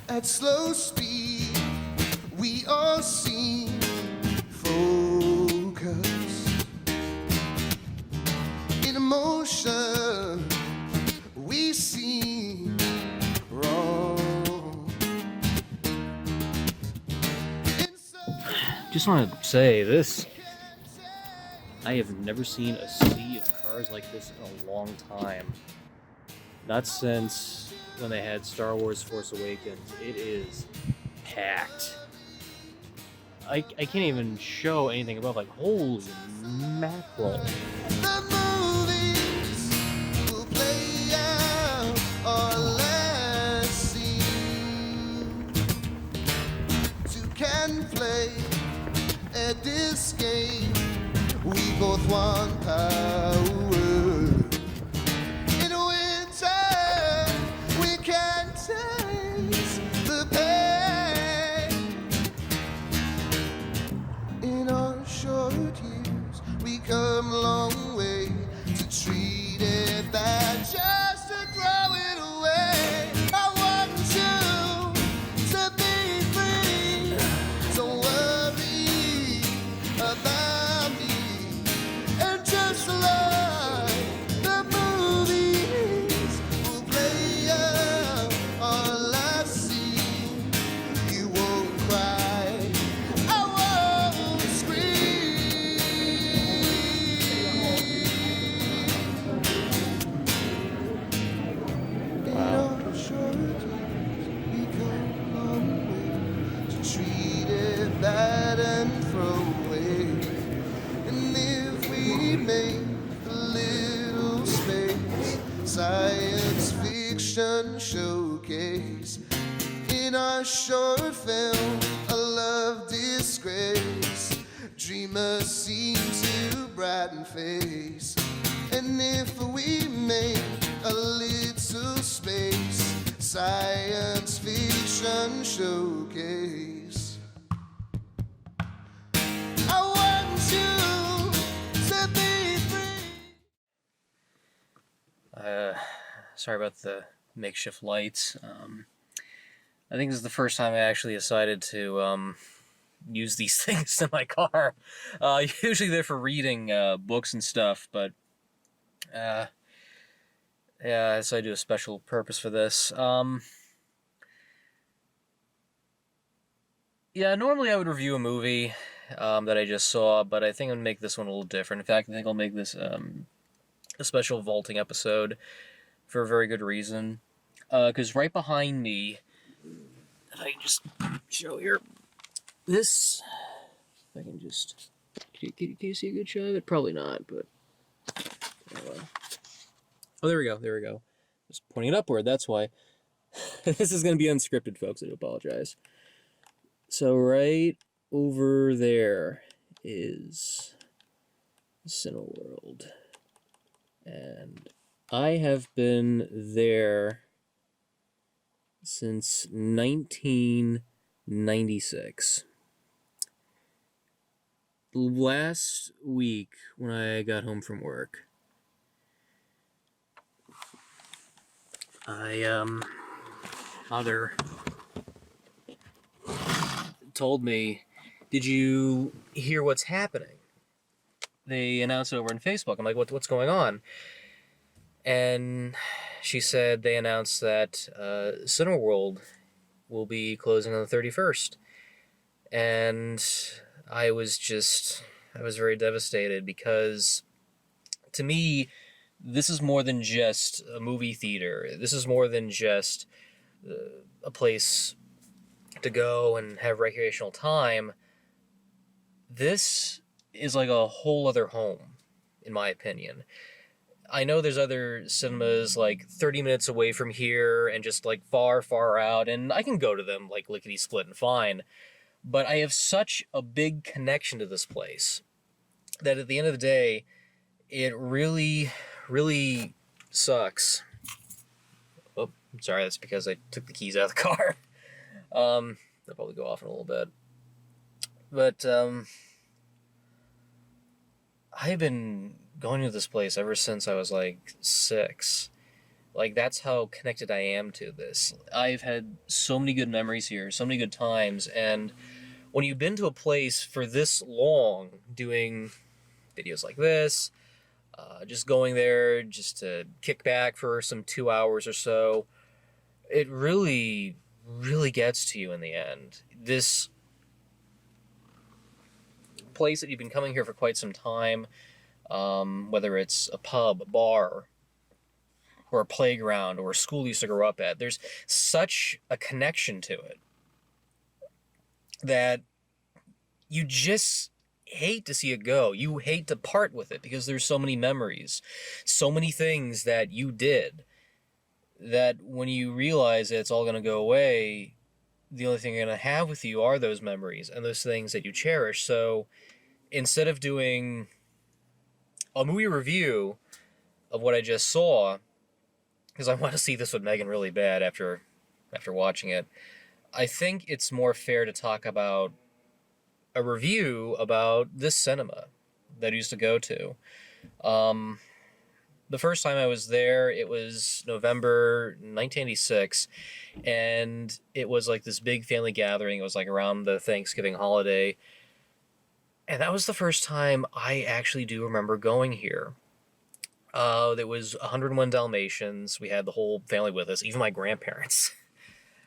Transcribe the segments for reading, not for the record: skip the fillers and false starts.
At slow speed, we all seem focused. In emotion, we seem wrong. Just want to say this. I have never seen a sea of cars like this in a long time. Not since when they had Star Wars Force Awakens. It is packed. I can't even show anything above, like, holy mackerel. The movies will play out our last scene. Two can play a this game. We both want power. In winter, we can taste the pain. In our short years, we come a long way to treat it bad just to throw it away. I want you to be free. Don't worry about me. And just like the movies will play out our last scene, you won't cry, I won't scream. In our short years, we come a long way to treat it bad and throw away. And if we make a little space, science fiction showcase. In our short film, a love disgrace, dreamers seem to brighten face. And if we make a little space, science fiction showcase. I want you to be free. Sorry about the makeshift lights. I think this is the first time I actually decided to use these things in my car. Usually they're for reading books and stuff, but yeah, so I do a special purpose for this. Yeah, normally I would review a movie that I just saw, but I think I'm going to make this one a little different. In fact, I think I'll make this a special vaulting episode for a very good reason. Because right behind me, if I can just show here, this, if I can just, can you see a good shot of it? Probably not, but, oh, there we go. Just pointing it upward, that's why. This is going to be unscripted, folks, I do apologize. So right over there is Cineworld. And I have been there since 1996. Last week, when I got home from work, Mother told me, "Did you hear what's happening? They announced it over on Facebook." I'm like, what's going on? And she said they announced that Cineworld will be closing on the 31st. And I was very devastated, because to me, this is more than just a movie theater. This is more than just a place to go and have recreational time. This is like a whole other home, in my opinion. I know there's other cinemas like 30 minutes away from here and just like far, far out, and I can go to them like lickety-split and fine. But I have such a big connection to this place that at the end of the day, it really, really sucks Sorry, that's because I took the keys out of the car. They'll probably go off in a little bit. But I've been going to this place ever since I was like 6. Like, that's how connected I am to this. I've had so many good memories here, so many good times, and when you've been to a place for this long, doing videos like this, just going there just to kick back for some 2 hours or so, it really, really gets to you in the end. This place that you've been coming here for quite some time, whether it's a pub, a bar, or a playground, or a school you used to grow up at, there's such a connection to it that you just hate to see it go. You hate to part with it because there's so many memories, so many things that you did, that when you realize that it's all going to go away, the only thing you're going to have with you are those memories and those things that you cherish. So instead of doing a movie review of what I just saw, because I want to see this with Megan really bad after watching it, I think it's more fair to talk about a review about this cinema that I used to go to. The first time I was there, it was November 1986, and it was like this big family gathering. It was like around the Thanksgiving holiday, and that was the first time I actually do remember going here. There was 101 Dalmatians. We had the whole family with us, even my grandparents.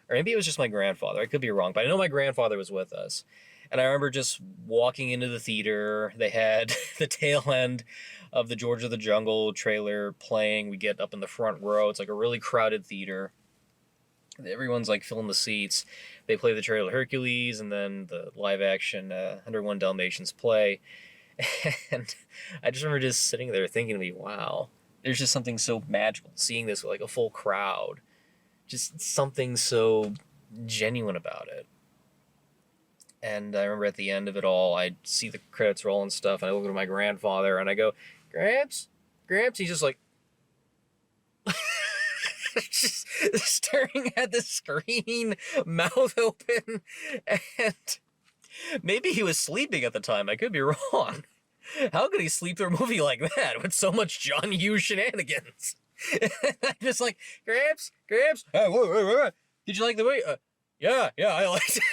Or maybe it was just my grandfather. I could be wrong, but I know my grandfather was with us. And I remember just walking into the theater. They had the tail end of the George of the Jungle trailer playing. We get up in the front row. It's like a really crowded theater. Everyone's like filling the seats. They play the trailer Hercules, and then the live action 101 Dalmatians play. And I just remember just sitting there thinking to me, wow, there's just something so magical seeing this with like a full crowd. Just something so genuine about it. And I remember at the end of it all, I'd see the credits roll and stuff, and I look at my grandfather, and I go, Gramps? Gramps? He's just like, just staring at the screen, mouth open, and maybe he was sleeping at the time. I could be wrong. How could he sleep through a movie like that with so much John Hughes shenanigans? I'm just like, Gramps? Gramps? Hey, whoa. Did you like the movie? Yeah, I liked it.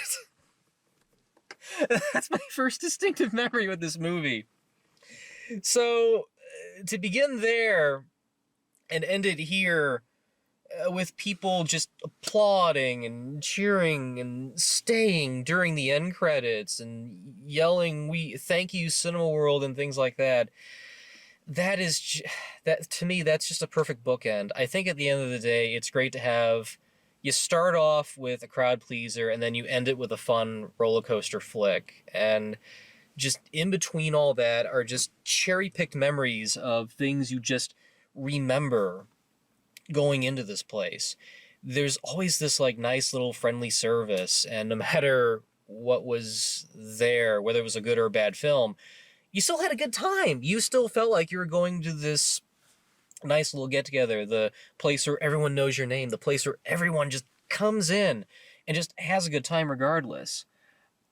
That's my first distinctive memory with this movie. So, to begin there and end it here with people just applauding and cheering and staying during the end credits and yelling, "We thank you, Cinema World," and things like that. That to me, that's just a perfect bookend. I think at the end of the day, it's great to have. You start off with a crowd pleaser, and then you end it with a fun roller coaster flick. And just in between all that are just cherry-picked memories of things you just remember going into this place. There's always this like nice little friendly service, and no matter what was there, whether it was a good or a bad film, you still had a good time. You still felt like you were going to this nice little get-together, the place where everyone knows your name, the place where everyone just comes in and just has a good time regardless.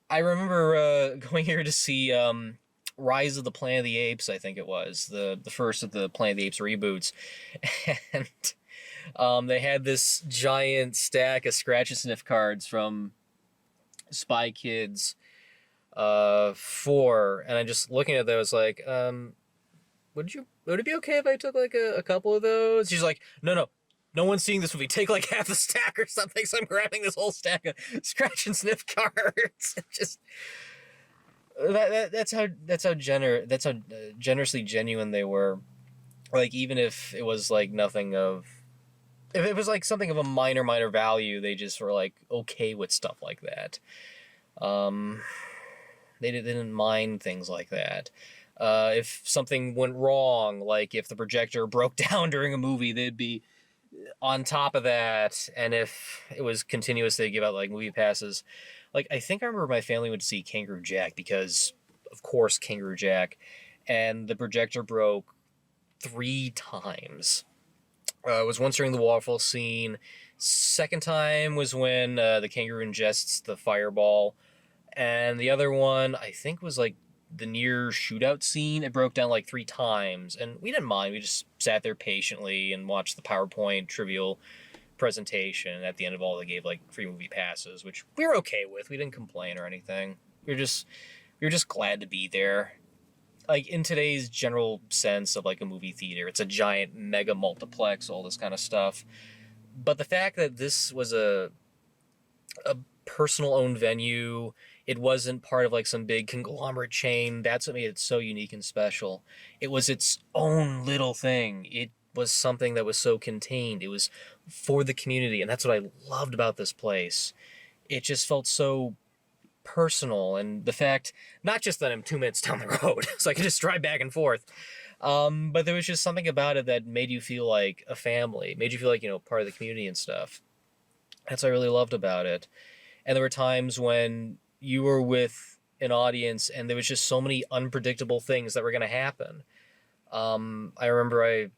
I remember going here to see Rise of the Planet of the Apes, I think it was, the first of the Planet of the Apes reboots, and they had this giant stack of scratch and sniff cards from Spy Kids 4, and I just looking at those like, would it be okay if I took like a couple of those? She's like, no one's seeing this movie. Take like half the stack or something. So I'm grabbing this whole stack of scratch and sniff cards. Just that's how generously genuine they were. Like, even if it was like nothing of, if it was like something of a minor value, they just were like okay with stuff like that. They didn't mind things like that. If something went wrong, like if the projector broke down during a movie, they'd be on top of that. And if it was continuous, they'd give out like movie passes. Like, I think I remember my family would see Kangaroo Jack because, of course, Kangaroo Jack, and the projector broke 3 times. Was once during the waterfall scene. Second time was when the kangaroo ingests the fireball. And the other one, I think, was like the near shootout scene. It broke down like 3 times. And we didn't mind. We just sat there patiently and watched the PowerPoint trivial presentation. At the end of all, they gave like free movie passes, which we were okay with. We didn't complain or anything. We were just glad to be there. Like in today's general sense of like a movie theater, it's a giant mega multiplex, all this kind of stuff. But the fact that this was a personal owned venue, it wasn't part of like some big conglomerate chain. That's what made it so unique and special. It was its own little thing. It was something that was so contained. It was for the community, and that's what I loved about this place. It just felt so personal, and the fact not just that I'm 2 minutes down the road, so I could just drive back and forth, but there was just something about it that made you feel like a family, made you feel like, part of the community and stuff. That's what I really loved about it. And there were times when you were with an audience and there was just so many unpredictable things that were going to happen. I remember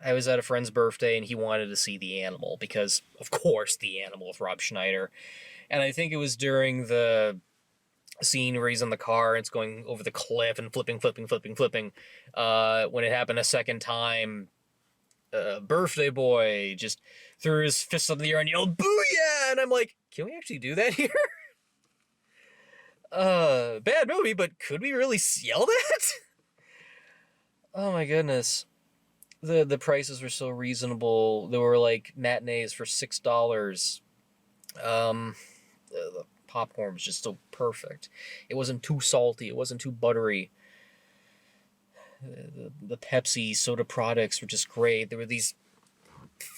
I was at a friend's birthday and he wanted to see The Animal because, of course, The Animal with Rob Schneider. And I think it was during the scene where he's in the car and it's going over the cliff and flipping. When it happened a second time, birthday boy just threw his fist up in the air and yelled, "Booyah!" And I'm like, can we actually do that here? Bad movie, but could we really yell that? Oh my goodness. The prices were so reasonable. There were like matinees for $6. The popcorn was just so perfect. It wasn't too salty. It wasn't too buttery. The Pepsi soda products were just great. There were these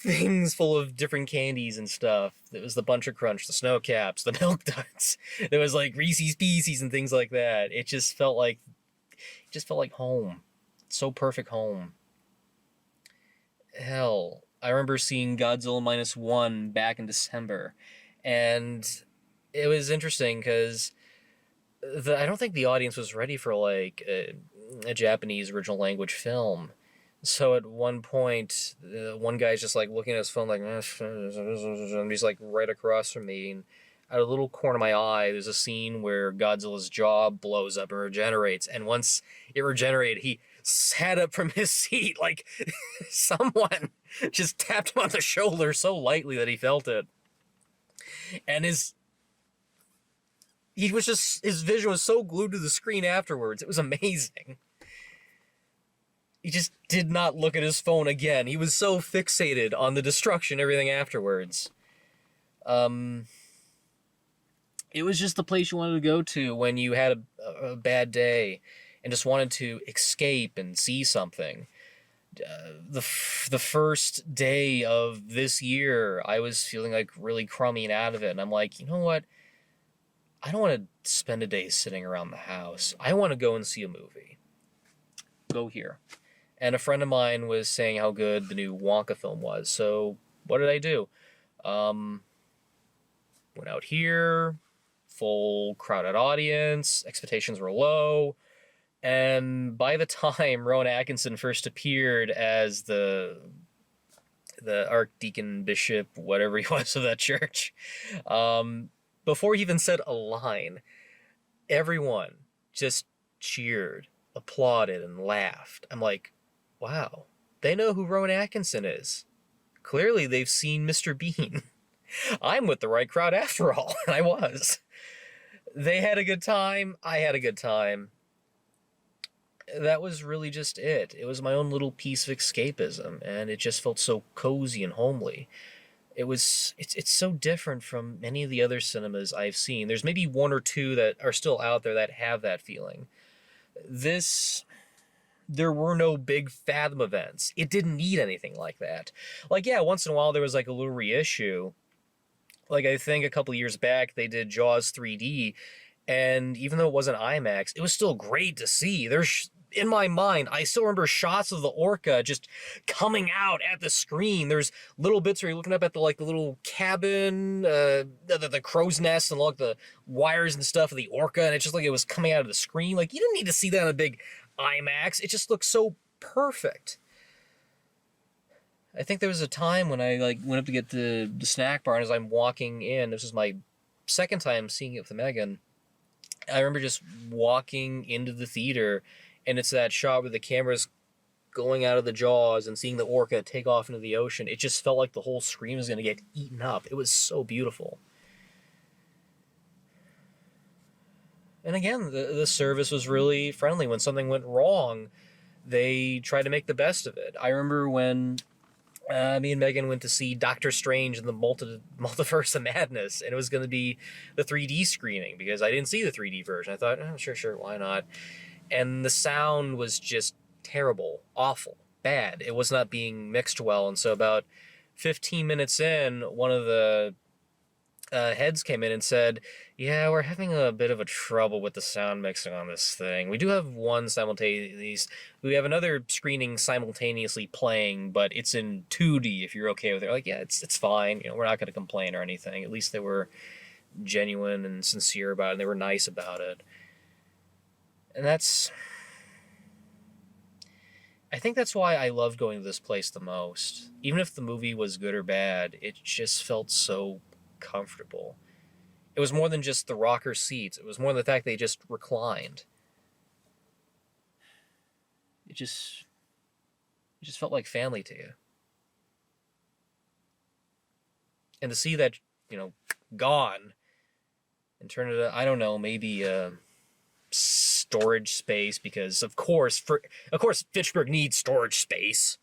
things full of different candies and stuff. There was the Buncher Crunch, the Snow Caps, the Milk Duds. There was like Reese's Pieces and things like that. It just felt like home. So perfect home. Hell, I remember seeing Godzilla -1 back in December, and it was interesting because I don't think the audience was ready for like a Japanese original language film. So at one point, one guy's just like looking at his phone like, and he's like right across from me. And out of a little corner of my eye, there's a scene where Godzilla's jaw blows up and regenerates. And once it regenerated, he sat up from his seat like someone just tapped him on the shoulder so lightly that he felt it. And his vision was so glued to the screen afterwards. It was amazing. He just did not look at his phone again. He was so fixated on the destruction, everything afterwards. It was just the place you wanted to go to when you had a bad day and just wanted to escape and see something. The first day of this year, I was feeling like really crummy and out of it. And I'm like, you know what? I don't want to spend a day sitting around the house. I want to go and see a movie. Go here. And a friend of mine was saying how good the new Wonka film was. So what did I do? Went out here, full crowded audience, expectations were low. And by the time Rowan Atkinson first appeared as the archdeacon, bishop, whatever he was of that church, before he even said a line, everyone just cheered, applauded, and laughed. I'm like, wow, they know who Rowan Atkinson is. Clearly they've seen Mr. Bean. I'm with the right crowd after all, and I was. They had a good time. I had a good time. That was really just it. It was my own little piece of escapism, and it just felt so cozy and homely. It's so different from many of the other cinemas I've seen. There's maybe one or two that are still out there that have that feeling. There were no big Fathom events. It didn't need anything like that. Like, yeah, once in a while there was like a little reissue. Like, I think a couple years back they did Jaws 3D, and even though it wasn't IMAX, it was still great to see. In my mind, I still remember shots of the orca just coming out at the screen. There's little bits where you're looking up at the little cabin, the crow's nest, and the wires and stuff of the orca, and it's just like it was coming out of the screen. Like, you didn't need to see that on a big IMAX. It just looked so perfect. I think there was a time when I like went up to get the snack bar, and as I'm walking in, this was my second time seeing it with Megan. I remember just walking into the theater, and it's that shot where the camera's going out of the jaws and seeing the orca take off into the ocean. It just felt like the whole screen was going to get eaten up. It was so beautiful. And again, the service was really friendly. When something went wrong, they tried to make the best of it. I remember when me and Megan went to see Doctor Strange in the Multiverse of Madness, and it was going to be the 3D screening because I didn't see the 3D version. I thought, oh, sure, why not? And the sound was just terrible, awful, bad. It was not being mixed well, and so about 15 minutes in, one of the heads came in and said, yeah, we're having a bit of a trouble with the sound mixing on this thing. We do have one simultaneous. We have another screening simultaneously playing, but it's in 2D if you're okay with it. Like, yeah, it's fine. We're not going to complain or anything. At least they were genuine and sincere about it, and they were nice about it. And I think that's why I loved going to this place the most. Even if the movie was good or bad, it just felt so comfortable. It was more than just the rocker seats. It was more than the fact they just reclined. It just felt like family to you. And to see that, gone and turn it, I don't know, maybe storage space, because of course Fitchburg needs storage space.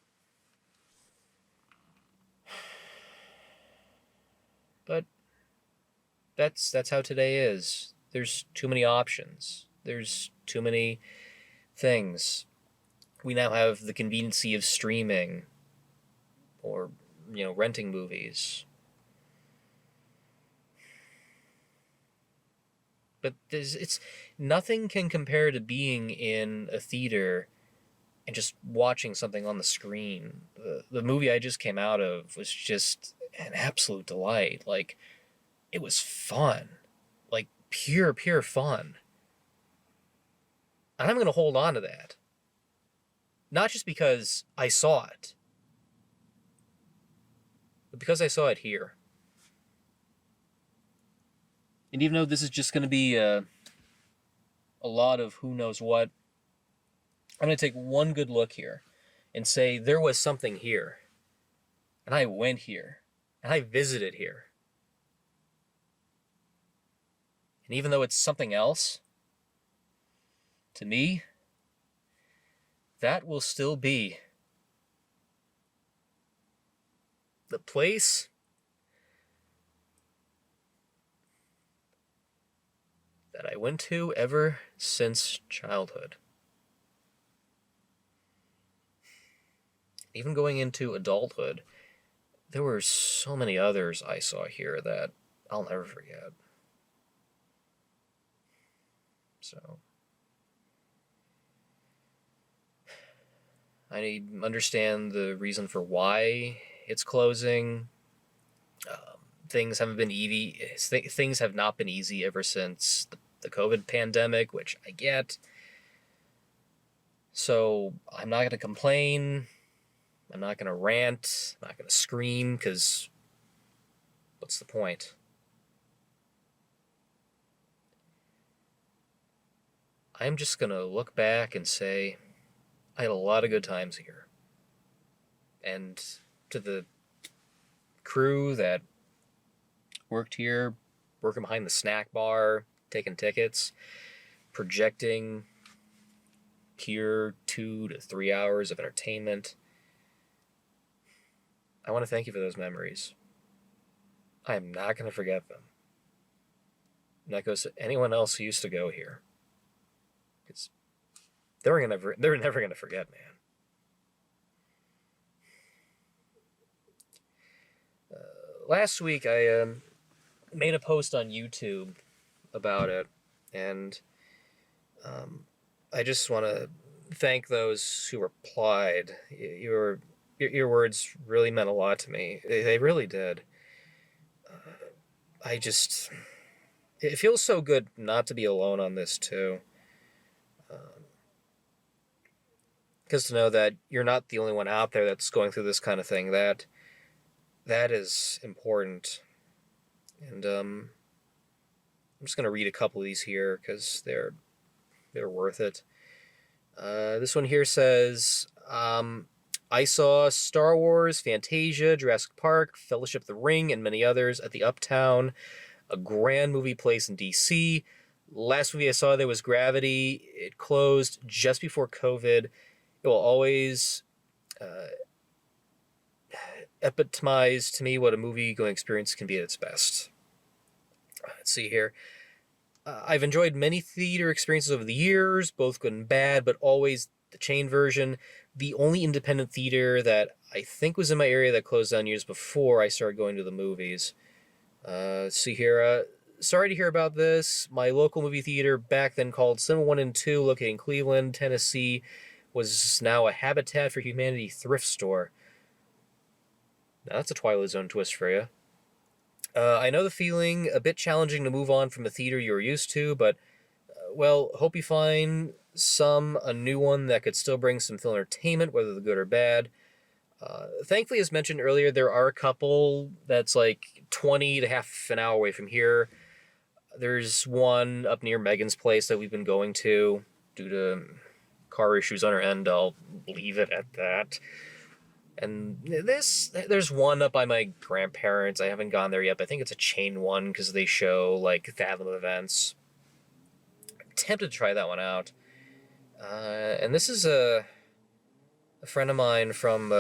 But that's how today is. There's too many options. There's too many things. We now have the conveniency of streaming or, renting movies. But it's nothing can compare to being in a theater and just watching something on the screen. The movie I just came out of was just an absolute delight. Like, it was fun. Like, pure fun. And I'm going to hold on to that. Not just because I saw it, but because I saw it here. And even though this is just going to be a lot of who knows what, I'm going to take one good look here and say there was something here. And I went here. And I visited here. And even though it's something else, to me, that will still be the place that I went to ever since childhood. Even going into adulthood, there were so many others I saw here that I'll never forget. So, I understand the reason for why it's closing. Things haven't been easy. Things have not been easy ever since the COVID pandemic, which I get. So I'm not going to complain. I'm not going to rant. I'm not going to scream, because what's the point? I'm just going to look back and say, I had a lot of good times here. And to the crew that worked here, working behind the snack bar, taking tickets, projecting pure 2 to 3 hours of entertainment, I want to thank you for those memories. I am not going to forget them. And that goes to anyone else who used to go here. Because they're never going to forget, man. Last week, I made a post on YouTube about it, and I just want to thank those who replied. Your words really meant a lot to me. They really did. It feels so good not to be alone on this, too. Because to know that you're not the only one out there that's going through this kind of thing, that is important. And I'm just gonna read a couple of these here because they're worth it. This one here says, I saw Star Wars, Fantasia, Jurassic Park, Fellowship of the Ring, and many others at the Uptown, a grand movie place in DC. Last movie I saw there was Gravity. It closed just before COVID. It will always epitomize to me what a movie going experience can be at its best. Let's see here. I've enjoyed many theater experiences over the years, both good and bad, but always the chain version. The only independent theater that I think was in my area that closed down years before I started going to the movies. Let's see here. Sorry to hear about this. My local movie theater, back then called Cinema 1 and 2, located in Cleveland, Tennessee, was now a Habitat for Humanity thrift store. Now that's a Twilight Zone twist for you. I know the feeling, a bit challenging to move on from a theater you were used to, but, well, hope you find a new one that could still bring some film entertainment, whether the good or bad. Thankfully, as mentioned earlier, there are a couple that's like 20 to half an hour away from here. There's one up near Megan's place that we've been going to due to car issues on her end. I'll leave it at that. And there's one up by my grandparents. I haven't gone there yet, but I think it's a chain one because they show like Fathom events. I'm tempted to try that one out. And this is a friend of mine from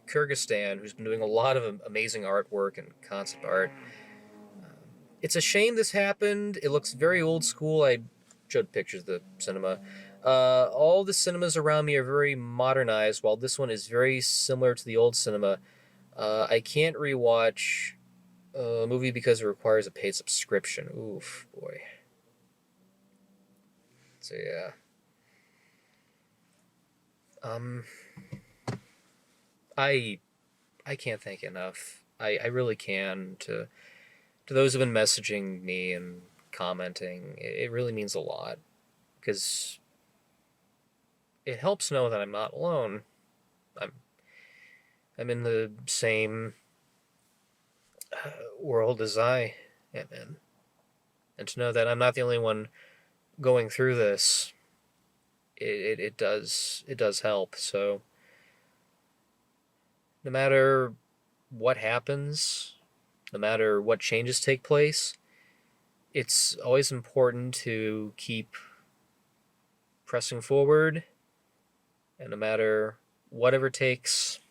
Kyrgyzstan who's been doing a lot of amazing artwork and concept art. It's a shame this happened. It looks very old school. I showed pictures of the cinema. All the cinemas around me are very modernized, while this one is very similar to the old cinema. I can't rewatch a movie because it requires a paid subscription. Oof, boy. So yeah. I can't thank enough. I really can to those who've been messaging me and commenting. It really means a lot because it helps know that I'm not alone. I'm in the same world as I am in, and to know that I'm not the only one going through this. It does help. So no matter what happens, no matter what changes take place, it's always important to keep pressing forward, and no matter whatever takes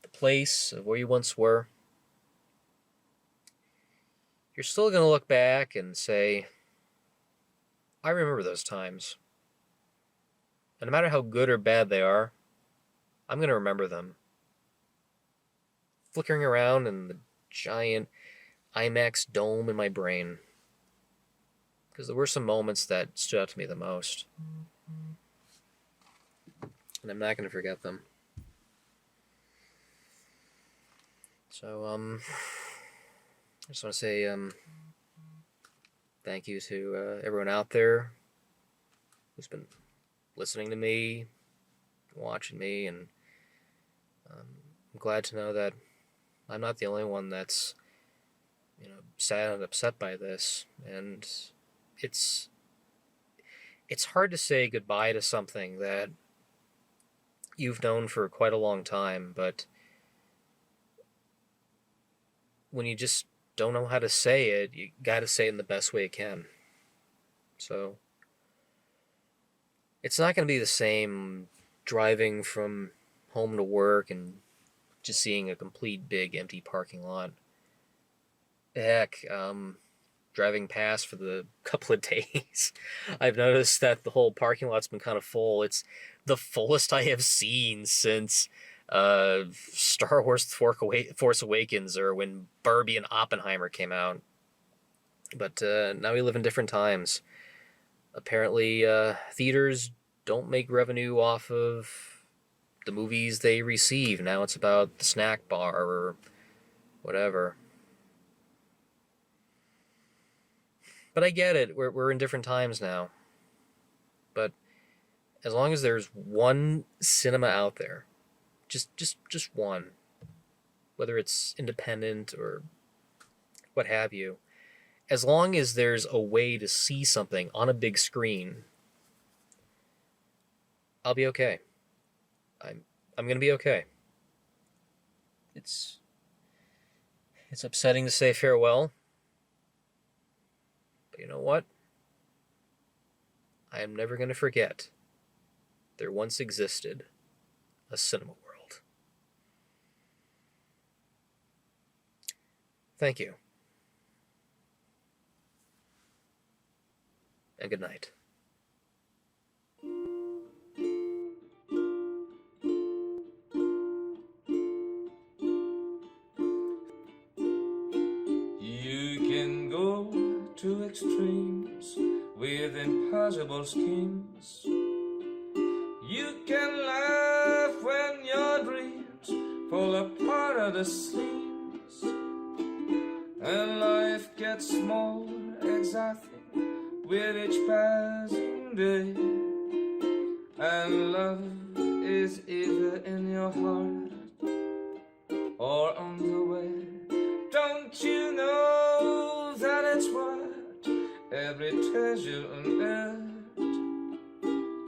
the place of where you once were, you're still going to look back and say, I remember those times. And no matter how good or bad they are, I'm going to remember them. Flickering around in the giant IMAX dome in my brain. Because there were some moments that stood out to me the most. And I'm not going to forget them. So, I just want to say thank you to everyone out there who's been listening to me, watching me, and I'm glad to know that I'm not the only one that's, sad and upset by this. And it's hard to say goodbye to something that you've known for quite a long time, but when you just don't know how to say it, you gotta say it in the best way you can. So it's not going to be the same driving from home to work and just seeing a complete big empty parking lot. Heck, driving past for the couple of days, I've noticed that the whole parking lot's been kind of full. It's the fullest I have seen since Star Wars Force Awakens, or when Barbie and Oppenheimer came out. But now we live in different times. Apparently, theaters don't make revenue off of the movies they receive. Now it's about the snack bar or whatever. But I get it. We're in different times now. But as long as there's one cinema out there, just one, whether it's independent or what have you, as long as there's a way to see something on a big screen, I'll be okay. I'm gonna be okay. It's upsetting to say farewell, but you know what? I am never gonna forget there once existed a cinema world. Thank you. And good night. You can go to extremes with impossible schemes. You can laugh when your dreams fall apart at the seams, and life gets more exciting with each passing day, and love is either in your heart or on the way. Don't you know that it's worth every treasure on earth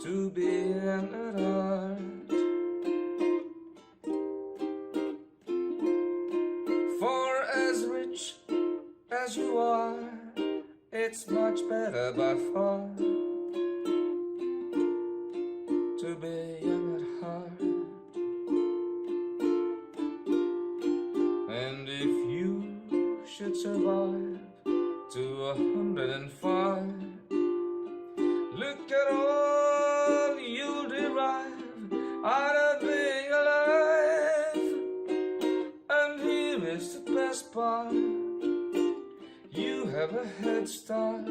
to be an art? For as rich as you are, it's much better by far to be young at heart. And if you should survive to 105, look at all you'll derive out of being alive. And here is the best part: you have a head start.